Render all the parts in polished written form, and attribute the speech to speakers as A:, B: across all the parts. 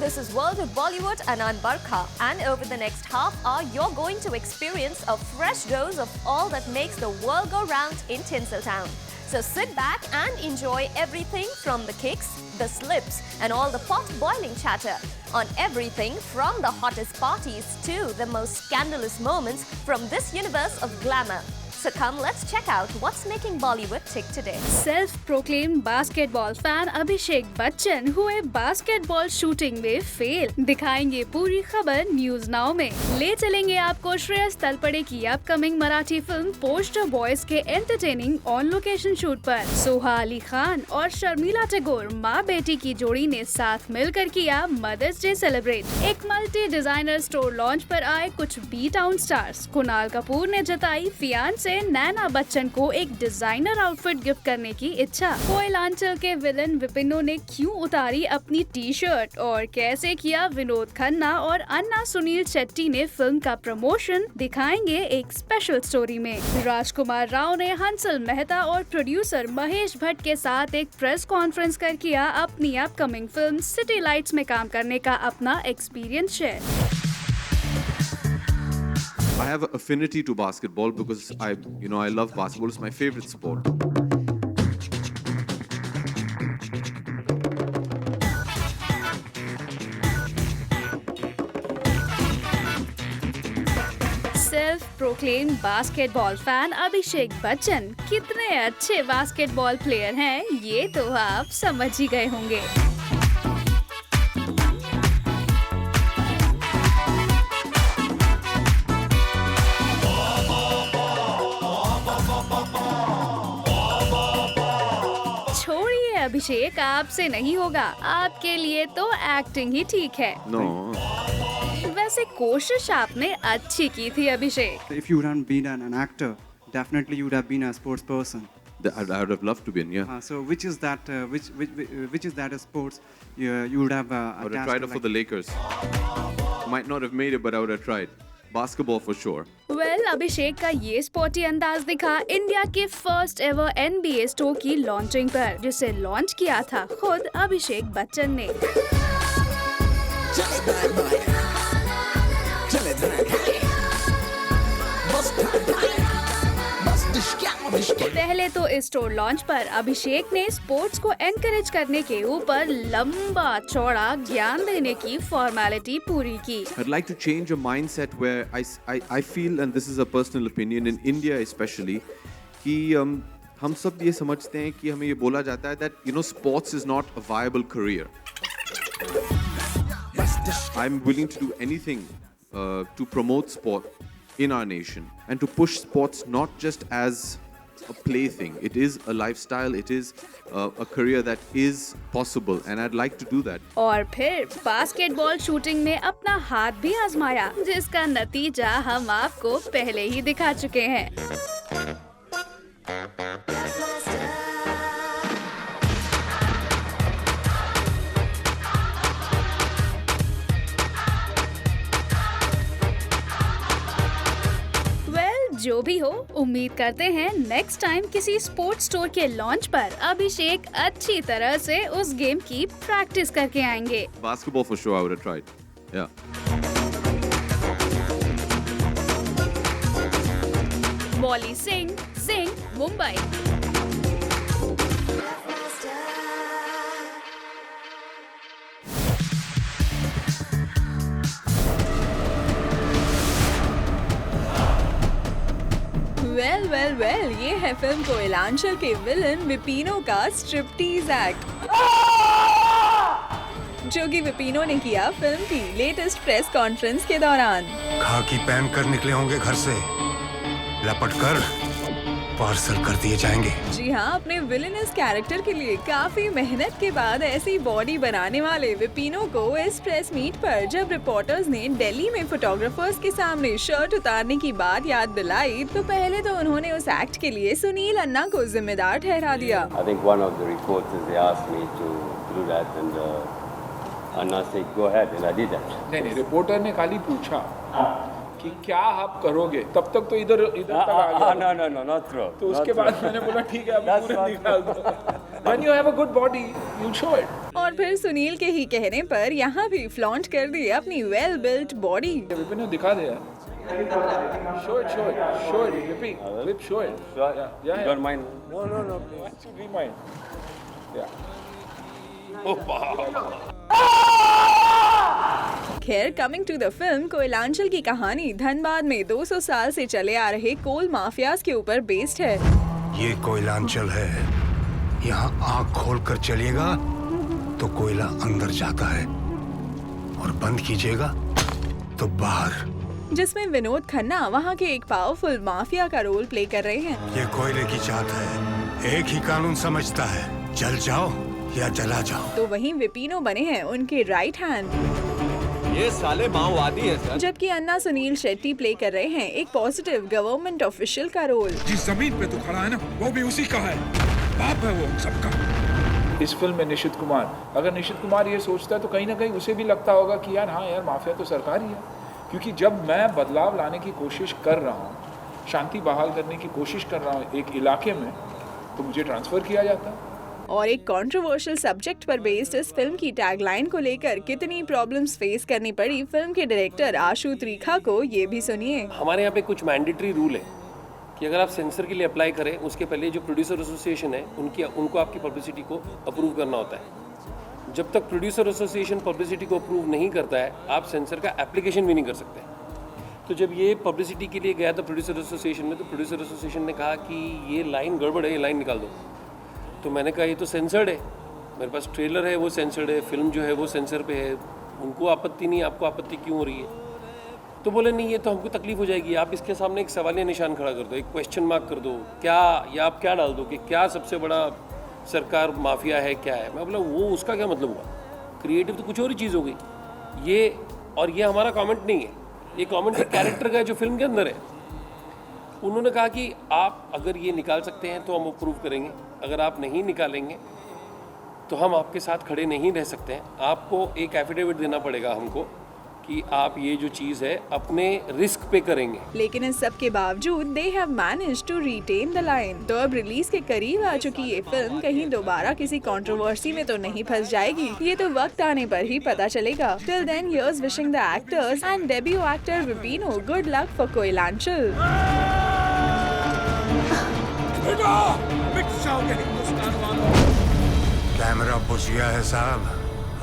A: This is World of Bollywood and I'm Barkha. And over the next half hour, you're going to experience a fresh dose of all that makes the world go round in Tinseltown. So sit back and enjoy everything from the kicks, the slips and all the pot-boiling chatter on everything from the hottest parties to the most scandalous moments from this universe of glamour. So come, let's check out what's making Bollywood tick today.
B: Self-proclaimed basketball fan Abhishek Bachchan हुए basketball shooting में fail. दिखाएंगे पूरी खबर news now में। ले चलेंगे आपको श्रेयस तलपड़े की upcoming Marathi film poster boys के एंटरटेनिंग ऑन लोकेशन शूट पर। सोहा अली खान और शर्मिला टैगोर माँ बेटी की जोड़ी ने साथ मिलकर किया मदर्स डे सेलिब्रेट। एक मल्टी डिजाइनर स्टोर लॉन्च पर आए कुछ B town stars. Kunal Kapoor ने जताई फियांसे नैना बच्चन को एक डिजाइनर आउटफिट गिफ्ट करने की इच्छा। कोयलांचल के विलन विपिनो ने क्यों उतारी अपनी टी शर्ट और कैसे किया विनोद खन्ना और अन्ना सुनील शेट्टी ने फिल्म का प्रमोशन, दिखाएंगे एक स्पेशल स्टोरी में। राजकुमार राव ने हंसल मेहता और प्रोड्यूसर महेश भट्ट के साथ एक प्रेस कॉन्फ्रेंस कर किया अपनी अपकमिंग फिल्म सिटी लाइट्स में काम करने का अपना experience share.
C: I have an affinity to basketball because I love basketball. It's my favorite sport.
B: Self proclaimed basketball fan Abhishek Bachchan कितने अच्छे बास्केटबॉल प्लेयर हैं, ये तो आप समझ ही गए होंगे। अभिषेक, आपसे नहीं होगा, आपके लिए तो एक्टिंग ही ठीक है। वैसे कोशिश आपने अच्छी की थी अभिषेक।
D: If you hadn't been an actor, definitely you would have been a sports person.
C: I would have loved to be in, yeah.
D: So which is that sports you would have
C: I would have tried it for the Lakers. Might not have made it, but I would have tried. Basketball for sure.
B: Well, अभिषेक का ये spotty अंदाज दिखा India के first ever NBA store की launching पर, जिसे launch किया था खुद अभिषेक बच्चन ने। पहले तो इस स्टोर लॉन्च पर अभिषेक ने स्पोर्ट्स को एनकरेज करने के ऊपर लंबा चौड़ा ज्ञान देने की फॉर्मेलिटी पूरी की।
C: I'd like to change a mindset where I feel, and this is a personal opinion, in India especially, कि हम सब ये समझते हैं कि हमें ये बोला जाता है that sports is not a viable career. I'm willing to do anything to promote sport in our nation and to push sports not just as a plaything. It is a lifestyle. It is a career that is possible, and I'd like to do that.
B: और फिर basketball shooting में अपना हाथ भी आजमाया, जिसका नतीजा हम आपको पहले ही दिखा चुके हैं। जो भी हो, उम्मीद करते हैं नेक्स्ट टाइम किसी स्पोर्ट्स स्टोर के लॉन्च पर अभिषेक अच्छी तरह से उस गेम की प्रैक्टिस करके आएंगे।
C: Basketball for sure I would have tried. Yeah.
B: Mauli Singh, Mumbai.
E: Well, ये है फिल्म कोयलांचल के विलन विपिनो का स्ट्रिप्टीज एक्ट, जो कि विपिनो ने किया फिल्म की लेटेस्ट प्रेस कॉन्फ्रेंस के दौरान।
F: खाकी पहन कर निकले होंगे घर से, लपट कर पार्सल कर दिए जाएंगे।
E: जी हाँ, अपने विलेनस कैरेक्टर के लिए काफी मेहनत के बाद ऐसी बॉडी बनाने वाले विपिनो को इस प्रेस मीट पर जब रिपोर्टर्स ने दिल्ली में फोटोग्राफर्स के सामने शर्ट उतारने की बात याद दिलाई, तो पहले तो उन्होंने उस एक्ट के लिए सुनील अन्ना को जिम्मेदार ठहरा दिया।
G: I think one of the reporters they asked me to do that and Anna said go ahead and I did that.
H: नहीं, रिपोर्टर ने खाली पूछा कि क्या आप करोगे, तब तक तो इधर तक आ गया।
G: No, not true.
H: तो उसके बाद मैंने बोला ठीक है, अब पूरा निकाल दो। When you have a good body, you'll show it.
E: और फिर सुनील के ही कहने पर यहाँ भी फ्लॉन्ट कर दी अपनी वेल बिल्ट बॉडी।
H: विपिन दिखा दे यार। Show it, Vipi. Vip, show it.
G: Sure.
H: Yeah.
G: Don't mind.
H: No, please. Be mine. Yeah.
E: खैर, coming to the film, Koylanchal की कहानी धनबाद में 200 साल से चले आ रहे कोल माफियाज के ऊपर बेस्ड है।
F: ये कोयलांचल है। यहाँ आँख खोल कर चलिएगा तो कोयला अंदर जाता है और बंद कीजिएगा तो बाहर।
E: जिसमें विनोद खन्ना वहाँ के एक पावरफुल माफिया का रोल प्ले कर रहे हैं।
F: ये कोयले की चाहत है, एक ही कानून समझता है, जल जाओ या जला जाओ।
E: तो वहीं विपिनो बने हैं उनके राइट हैंड।
I: ये साले माओवादी है सर।
E: जबकि अन्ना सुनील शेट्टी प्ले कर रहे हैं एक पॉजिटिव गवर्नमेंट ऑफिशियल का रोल।
J: जिस जमीन पे तू खड़ा है ना, वो भी उसी का है, बाप है वो सबका।
H: इस फिल्म में निशित कुमार, अगर निशित कुमार ये सोचता है तो कहीं ना कहीं उसे भी लगता होगा कि यार हाँ यार, माफिया तो सरकार ही है। क्योंकि जब मैं बदलाव लाने की कोशिश कर रहा हूँ, शांति बहाल करने की कोशिश कर रहा हूँ एक इलाके में, तो मुझे ट्रांसफर किया जाता है।
E: और एक कंट्रोवर्शियल सब्जेक्ट पर बेस्ड इस फिल्म की टैगलाइन को लेकर कितनी प्रॉब्लम्स फेस करनी पड़ी फिल्म के डायरेक्टर आशु त्रिखा को, ये भी सुनिए।
K: हमारे यहाँ पे कुछ मैंडेटरी रूल है कि अगर आप सेंसर के लिए अप्लाई करें, उसके पहले जो प्रोड्यूसर एसोसिएशन है उनको आपकी पब्लिसिटी को अप्रूव करना होता है। जब तक प्रोड्यूसर एसोसिएशन पब्लिसिटी को अप्रूव नहीं करता है, आप सेंसर का एप्लीकेशन भी नहीं कर सकते। तो जब ये पब्लिसिटी के लिए गया था प्रोड्यूसर एसोसिएशन में, तो प्रोड्यूसर एसोसिएशन ने कहा कि ये लाइन गड़बड़ है, ये लाइन निकाल दो। तो मैंने कहा ये तो सेंसर्ड है, मेरे पास ट्रेलर है वो सेंसर्ड है, फिल्म जो है वो सेंसर पे है, उनको आपत्ति नहीं, आपको आपत्ति क्यों हो रही है? तो बोले नहीं, ये तो हमको तकलीफ हो जाएगी, आप इसके सामने एक सवालिया निशान खड़ा कर दो, एक क्वेश्चन मार्क कर दो, क्या या आप क्या डाल दो कि क्या सबसे बड़ा सरकार माफिया है, क्या है? मैं बोला वो उसका क्या मतलब हुआ? क्रिएटिव तो कुछ और ही चीज़ हो गई ये, और ये हमारा कमेंट नहीं है, ये कमेंट एक कैरेक्टर का है जो फिल्म के अंदर है। उन्होंने कहा कि आप अगर ये निकाल सकते हैं तो हम अप्रूव करेंगे, अगर आप नहीं निकालेंगे तो हम आपके साथ खड़े नहीं रह सकते हैं, आपको एक एफिडेविट देना पड़ेगा हमको कि आप ये जो चीज़ है अपने रिस्क पे करेंगे।
E: लेकिन इस सब के बावजूद they have managed to retain the line. तो अब रिलीज के करीब आ चुकी ये फिल्म कहीं दोबारा किसी कंट्रोवर्सी में तो नहीं फंस जाएगी, ये तो वक्त आने पर ही पता चलेगा। Till then, here's wishing the actors and debut actor विपिनो good luck for Koylanchal.
F: Camera बुझ गया है साहब,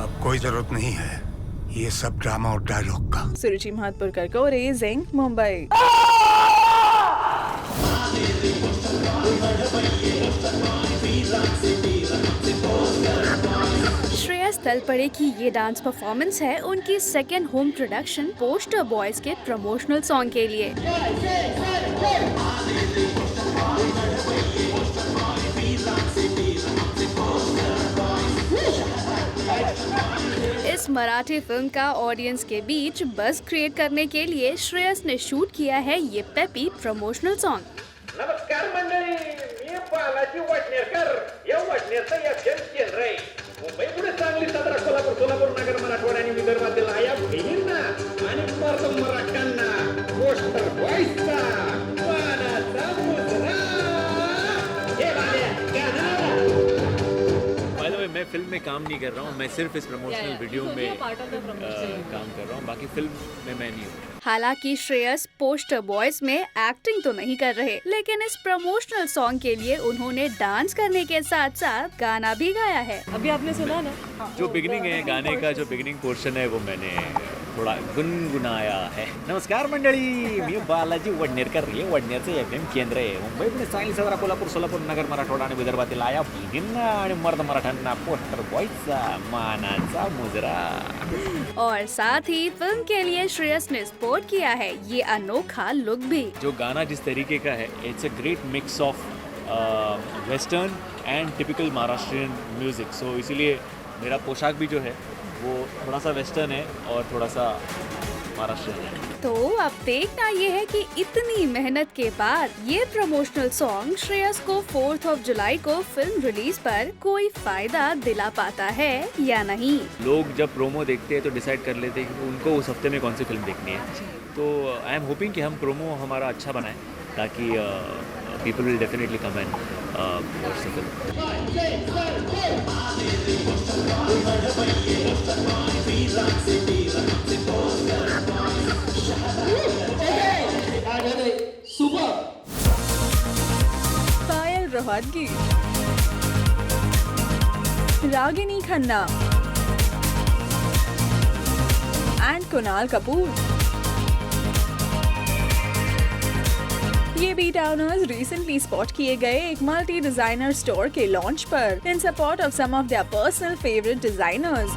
F: अब कोई जरूरत नहीं है ये सब ड्रामा और डायलॉग का।
E: सुरुचि महातपुरकर को रेजिंग मुंबई।
B: श्रेयस तलपड़े की ये डांस परफॉर्मेंस है उनकी second home production poster boys के प्रमोशनल सॉन्ग के लिए। इस मराठी फिल्म का ऑडियंस के बीच बज़ क्रिएट करने के लिए श्रेयस ने शूट किया है ये पेपी प्रमोशनल सॉन्ग।
L: नमस्कार मंडळी, मी बालाजी वडनेरकर, या वडनेरचा या केंद्र आहे। मुंबई पुणे सांगली सातारा सोलापूर नगर मराठवाडा आणि विदर्भातील आया बहिणींना आणि मराठ्यांना पोस्टर बॉयजचा मानाचा मुजरा हे बाल्या गाणं।
M: बाय द वे, मैं फिल्म में काम नहीं कर रहा हूँ, मैं सिर्फ इस प्रमोशनल वीडियो में काम कर रहा हूँ, बाकी फिल्म में मैं नहीं हूँ।
B: हालांकि श्रेयस पोस्टर बॉयज में एक्टिंग तो नहीं कर रहे, लेकिन इस प्रमोशनल सॉन्ग के लिए उन्होंने डांस करने के साथ साथ गाना भी गाया है।
E: अभी आपने सुना ना,
M: जो बिगिनिंग है गाने का, जो बिगिनिंग पोर्शन है वो मैंने थोड़ा गुनगुनाया है। नमस्कार मंडळी, मी बालाजी वडनेरकर, हे वडनेरचे FM केंद्र आहे। मुंबई पुणे सांगली सातारा सोलापूर नगर मराठवाडा आणि विदर्भातील आया बहिणींना आणि मर्द मराठ्यांना पोस्टर बॉयजचा मानाचा मुजरा।
B: और साथ ही फिल्म के लिए श्रेयस ने स्पोर्ट किया है ये अनोखा लुक भी।
M: जो गाना जिस तरीके का है, it's a great mix of western and typical Maharashtrian music, so इसीलिए मेरा पोशाक भी जो है वो थोड़ा सा वेस्टर्न है और थोड़ा सा महाराष्ट्रियन है।
B: तो अब देखना ये है कि इतनी मेहनत के बाद ये प्रमोशनल सॉन्ग श्रेयस को 4 जुलाई को फिल्म रिलीज पर कोई फायदा दिला पाता है या नहीं।
M: लोग जब प्रोमो देखते हैं तो डिसाइड कर लेते हैं कि उनको उस हफ्ते में कौन सी फिल्म देखनी है, तो आई एम होपिंग कि हम प्रोमो हमारा अच्छा बनाएं ताकि people will definitely come and watch the film.
E: Payal Rohatgi, Ragini Khanna and Kunal Kapoor. ये बी टाउनर्स रिसेंटली स्पॉट किए गए एक मल्टी डिजाइनर स्टोर के लॉन्च पर in support of some of their personal favourite designers,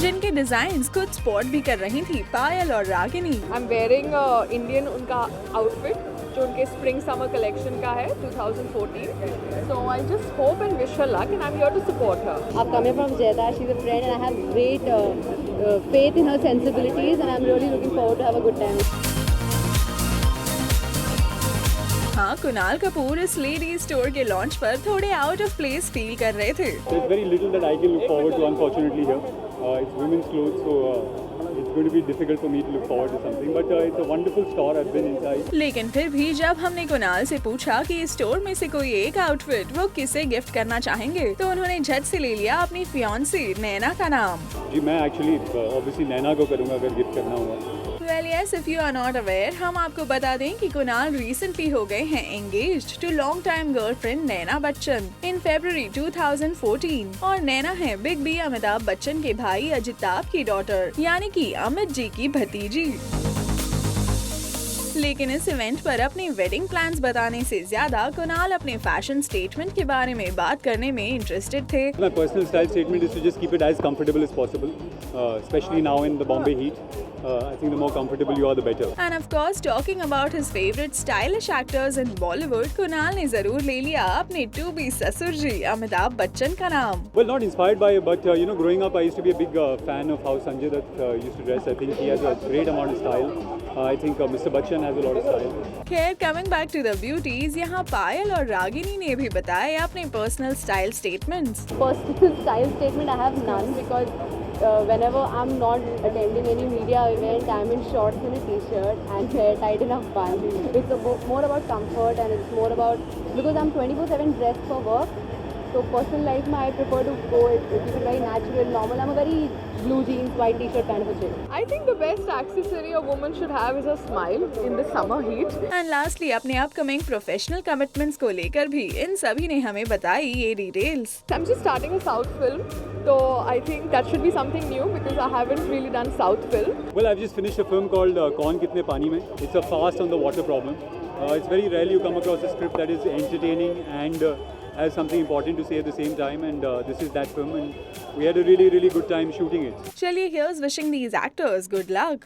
E: जिनके डिजाइन्स खुद स्पॉट भी कर रही थी पायल और Ragini.
I: I am wearing Indian उनका आउटफिट जो उनके स्प्रिंग समर कलेक्शन का है 2014. So I just hope and wish her luck and I'm here to support her.
N: I'm coming from Jeddah. She's a friend and I have great faith in her sensibilities and I'm really looking forward to have a good time.
E: हाँ, कुणाल कपूर इस lady store के launch पर थोड़े out of place feel कर रहे थे।
O: There's very little that I can look forward to, unfortunately, here. It's women's clothes, so it's going to be difficult for me to look forward to something. But it's a wonderful store. I've been inside.
E: लेकिन फिर भी जब हमने कुणाल से पूछा कि इस store में से कोई एक आउटफिट वो किसे गिफ्ट करना चाहेंगे, तो उन्होंने झट से ले लिया अपनी फियांसी नैना का नाम।
O: जी मैं एक्चुअली ऑब्वियसली नैना को करूँगा अगर गिफ्ट करना होगा।
E: Well, yes, if you are not aware, हम आपको बता दें कि कुणाल रिसेंटली हो गए हैं engaged to long time girlfriend Naina Bachchan in February 2014 और नैना है बिग बी अमिताभ बच्चन के भाई अजिताभ की डॉटर यानी कि अमित जी की भतीजी। लेकिन इस इवेंट पर अपने वेडिंग प्लान्स बताने से ज्यादा कुणाल अपने फैशन स्टेटमेंट के बारे में बात करने में इंटरेस्टेड थे।
O: My personal style statement is to just keep it as comfortable as possible, especially now in the Bombay heat. I think the more comfortable you are, the better.
E: And of course, talking about his favorite stylish actors in Bollywood, Kunal ने जरूर ले लिया अपने to be ससुर जी अमिताभ बच्चन का नाम।
O: Well, not inspired by it, but growing up, I used to be a big fan of how Sanjay Dutt used to dress. I think he has a great amount of style. I think Mr. Bachchan has a lot of style.
E: खैर, coming back to the beauties, यहाँ पायल और रागिनी ने भी बताए अपने personal style statements.
N: Personal style statement I have none because whenever I'm not attending any media event, I'm in shorts and a t-shirt and hair tied in a bun. It's more about comfort and it's more about because I'm 24/7 dressed for work. So personal life में I prefer to go keep it very natural, normal. I'm a very blue jeans, white t-shirt kind of a chick.
I: I think the best accessory a woman should have is a smile in the summer heat.
E: And lastly, अपने upcoming professional commitments को लेकर भी इन सभी ने हमें बताई ये details.
I: I'm just starting a South film, so I think that should be something new because I haven't really done South film.
O: Well, I've just finished a film called Kaun Kitne Paani Mein. It's a fast on the water problem. It's very rarely you come across a script that is entertaining and has something important to say at the same time, and this is that film, and we had a really, really good time shooting it.
E: चलिए, here's wishing these actors good luck.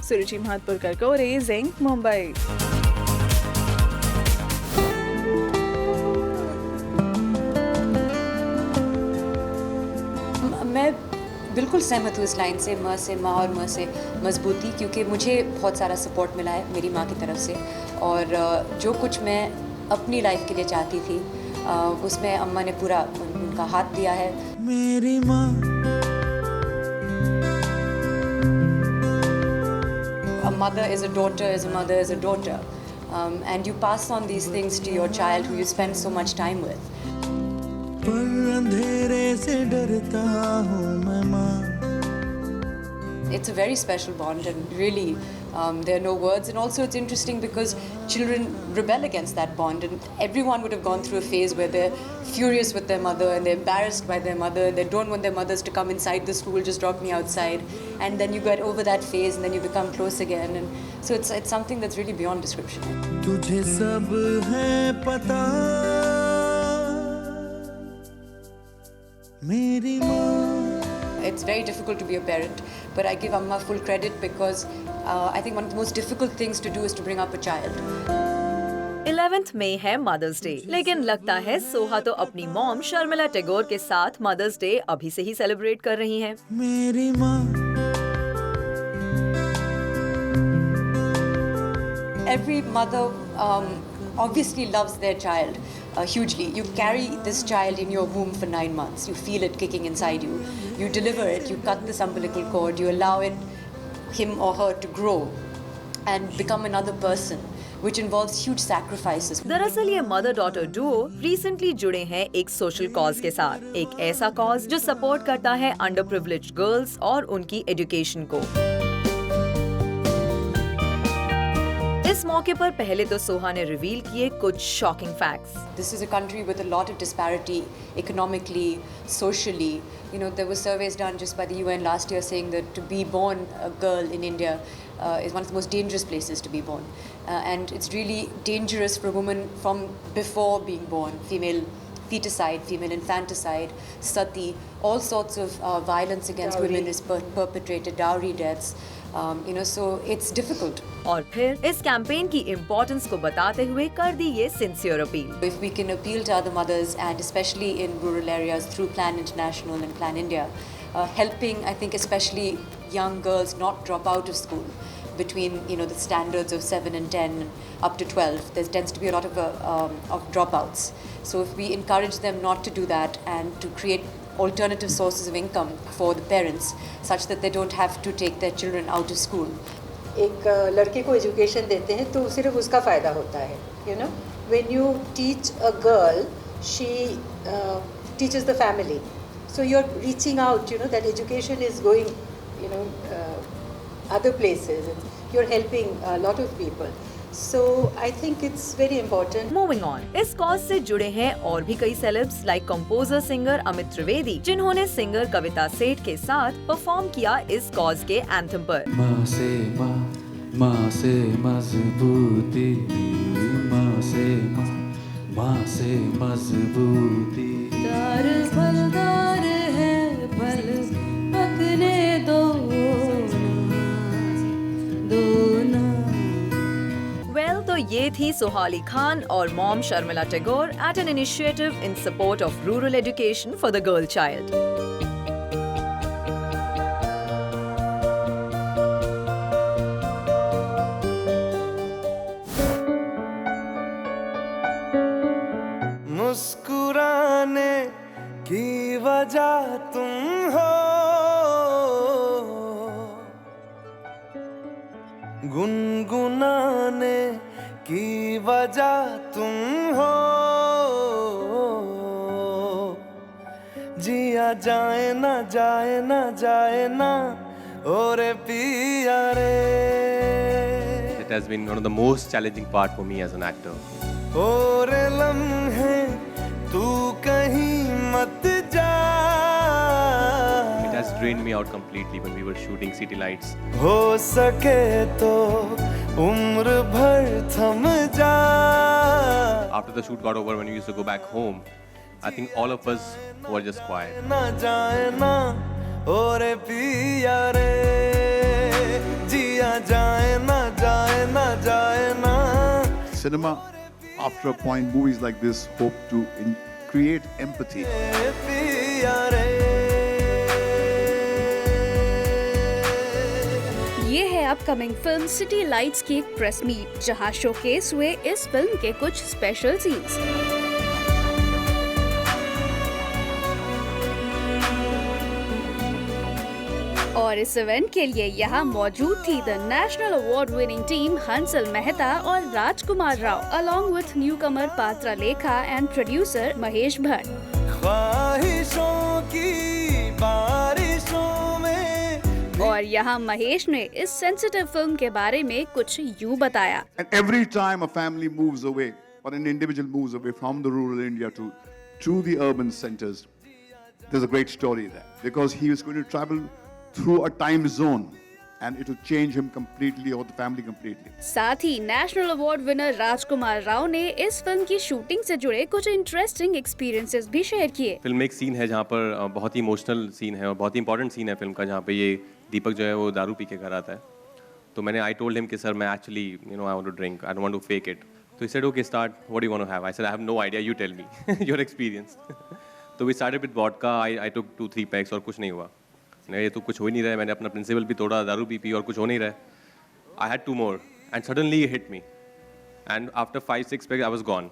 E: सुरुचि महतपुरकर को raising Mumbai.
P: मैं बिल्कुल सहमत हूँ इस line से, माँ और म से मजबूती, क्योंकि मुझे बहुत सारा सपोर्ट मिला है मेरी माँ की तरफ से, और जो कुछ मैं अपनी लाइफ के लिए चाहती थी उसमें अम्मा ने पूरा उनका हाथ दिया है।
Q: मेरी माँ
P: A mother is a daughter, as a mother is a daughter, and you pass on these things to your child who you spend so much time with.
Q: पर अंधेरे से डरता हूँ मैं माँ।
P: It's a very special bond, and really there are no words. And also it's interesting because children rebel against that bond, and everyone would have gone through a phase where they're furious with their mother and they're embarrassed by their mother, and they don't want their mothers to come inside the school, just drop me outside, and then you get over that phase and then you become close again, and so it's something that's really beyond description.
Q: तुझे सब है पता मेरी माँ।
P: It's very difficult to be a parent, but I give Amma full credit because I think one of the most difficult things to do is to bring up a child.
R: 11th मई है mother's day, लेकिन लगता है सोहा तो अपनी mom Sharmila Tagore के साथ mother's day अभी से ही सेलिब्रेट कर रही हैं।
Q: मेरी माँ।
P: Every mother obviously loves their child, hugely. You carry this child in your womb for 9 months. You feel it kicking inside you. You deliver it. You cut this umbilical cord. You allow him or her to grow and become another person, which involves huge sacrifices.
R: दरअसल ये mother daughter Duo recently जुड़े हैं एक social cause के साथ, एक ऐसा cause जो सपोर्ट करता है अंडर प्रिविलेज्ड गर्ल्स और उनकी एजुकेशन को। इस मौके पर पहले तो सोहा ने रिवील किए कुछ shocking facts.
P: This is a country with a lot of disparity economically, socially. You know, there were surveys done just by the UN last year saying that to be born a girl in India is one of the most dangerous places to be born. And it's really dangerous for a woman from before being born. Female feticide, female infanticide, sati, all sorts of violence against women is perpetrated, dowry deaths. You know, so it's difficult.
R: और फिर इस campaign की importance को बताते हुए कर दी ये sincere appeal.
P: If we can appeal to other mothers and especially in rural areas through Plan International and Plan India, helping, I think, especially young girls not drop out of school between, you know, the standards of 7 and 10 up to 12. There tends to be a lot of dropouts. So if we encourage them not to do that and to create alternative sources of income for the parents such that they don't have to take their children out of school.
S: एक लड़के को education देते हैं तो सिर्फ उसका फ़ायदा होता है, you know. When you teach a girl, she teaches the family. So you're reaching out, you know, that education is going, you know, other places. You're helping a lot of people. So I think it's very important.
R: Moving on, इस cause से जुड़े हैं और भी कई celebs like composer singer Amit Trivedi, जिन्होंने singer कविता सेठ के साथ परफॉर्म किया इस कॉज के एंथम पर।
Q: माँ से मजबूती, माँ से मजबूती।
T: दार फलदार है फल पकने दो ना।
R: वेल, तो ये थी सोहा खान और mom Sharmila Tagore at an initiative in support of rural education for the girl child.
Q: मुस्कुराने की वजह तुम हो, गुनगुनाने की वजह तुम हो, जिया जाए ना जाए ना जाए ना ओरे पिया रे।
G: It has been one of the most challenging part for me as an actor.
Q: ओरे लम्हे तू कहीं मत जा।
G: It has drained me out completely when we were shooting City Lights.
Q: हो सके तो उम्र भर थम जा।
G: After the shoot got over, when we used to go back home, I think all of us were just quiet.
Q: ना जाए ना ओरे पिया रे, जिया जाए ना जाए ना जाए ना।
U: Cinema, after a point, movies like this hope to create empathy.
B: ये है अपकमिंग फिल्म सिटी लाइट्स की एक प्रेस मीट, जहां शोकेस हुए इस फिल्म के कुछ स्पेशल सीन्स। और इस इवेंट के लिए यहाँ मौजूद थी the national award winning team Hansal Mehta और Rajkummar Rao, along with newcomer Patralekha and producer Mahesh Bhatt.
Q: ख्वाहिशों की बारिशों में।
B: और यहाँ महेश ने इस सेंसिटिव फिल्म के बारे में कुछ यूं बताया।
U: And every time a family moves away or an individual moves away from the rural India to the urban centers, there's a great story there, because he was going to travel through a time zone and it will change him completely or the family completely.
B: साथ ही national award winner राजकुमार राव ने इस film की shooting से जुड़े कुछ interesting experiences भी share किए।
G: Film में एक सीन है जहाँ पर बहुत ही इमोशनल सीन है और बहुत ही इंपॉर्टेंट सीन है फिल्म का, जहाँ पे ये दीपक जो है वो दारू पी के घर आता है। तो मैंने आई टोल्ड हिम कि सर मैं actually I want to drink, I don't want to fake it. तो he said okay start, what do you want to have? I said I have no idea, you tell me your experience. तो we started with vodka, I took 2-3 packs और कुछ नहीं हुआ। ये तो कुछ हो ही नहीं रहा है, मैंने अपना प्रिंसिपल भी तोड़ा, दारू पी और कुछ हो नहीं रहा है। I had 2 more and suddenly hit me and after 5-6 PACS I was gone.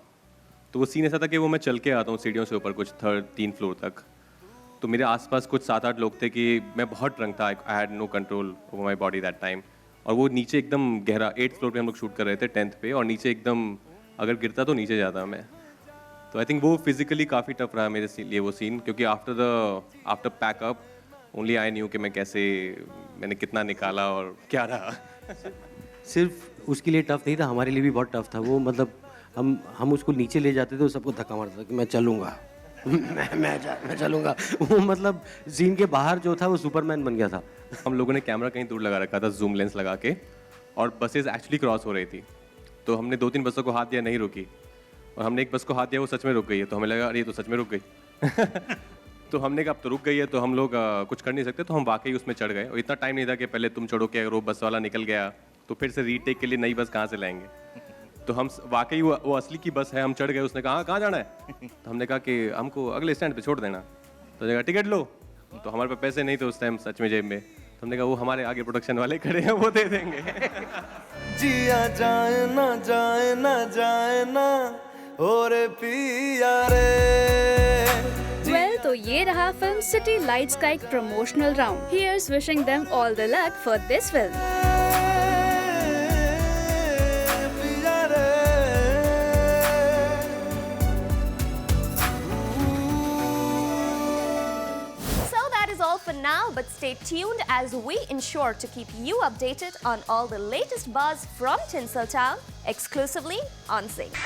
G: तो वो सीन ऐसा था कि वो मैं चल के आता हूँ सीढ़ियों से ऊपर कुछ 3 फ्लोर तक, तो मेरे आसपास कुछ 7-8 लोग थे कि मैं बहुत ड्रंक था, I had no control over my body that time, और वो नीचे एकदम गहरा 8th फ्लोर पे हम लोग शूट कर रहे थे 10th पे, और नीचे एकदम अगर गिरता तो नीचे जाता मैं। तो आई थिंक वो फिजिकली काफ़ी टफ रहा मेरे लिए वो सीन, क्योंकि after pack up only I knew कि मैंने कितना निकाला और क्या रहा।
A: सिर्फ उसके लिए टफ नहीं था, हमारे लिए भी बहुत टफ था वो। मतलब हम उसको नीचे ले जाते थे तो सबको धक्का मारता था कि मैं चलूँगा मैं चलूँगा। वो मतलब सीन के बाहर जो था वो सुपरमैन बन गया था।
G: हम लोगों ने कैमरा कहीं दूर लगा रखा था, जूम लेंस लगा के, और बसेस एक्चुअली क्रॉस हो रही थी, तो हमने 2-3 बसों को हाथ दिया, नहीं रुकी, और हमने एक बस को हाथ दिया, वो सच में रुक गई है, तो हमें लगा अरे ये तो सच में रुक गई। तो हमने कहा अब तो रुक गई है तो हम लोग कुछ कर नहीं सकते, तो हम वाकई उसमें चढ़ गए, और इतना टाइम नहीं था कि पहले तुम चढ़ो कि अगर वो बस वाला निकल गया तो फिर से रीटेक के लिए नई बस कहाँ से लाएंगे। तो हम वाकई वो असली की बस है, हम चढ़ गए। उसने कहा कहाँ जाना है, तो हमने कहा कि हमको अगले स्टैंड पे छोड़ देना। तो जगह टिकट लो, तो हमारे पास पैसे नहीं थे उस टाइम सच में जेब में, तो हमने कहा वो हमारे आगे प्रोडक्शन वाले खड़े हैं वो दे देंगे।
Q: जिया जाए ना जाए ना जाए ना और पिया रे।
B: Well, तो ये रहा फिल्म सिटी लाइट्स का एक promotional round. Here's wishing them all the luck for this film.
V: All for now, but stay tuned as we ensure to keep you updated on all the latest buzz from Tinseltown exclusively on Zing.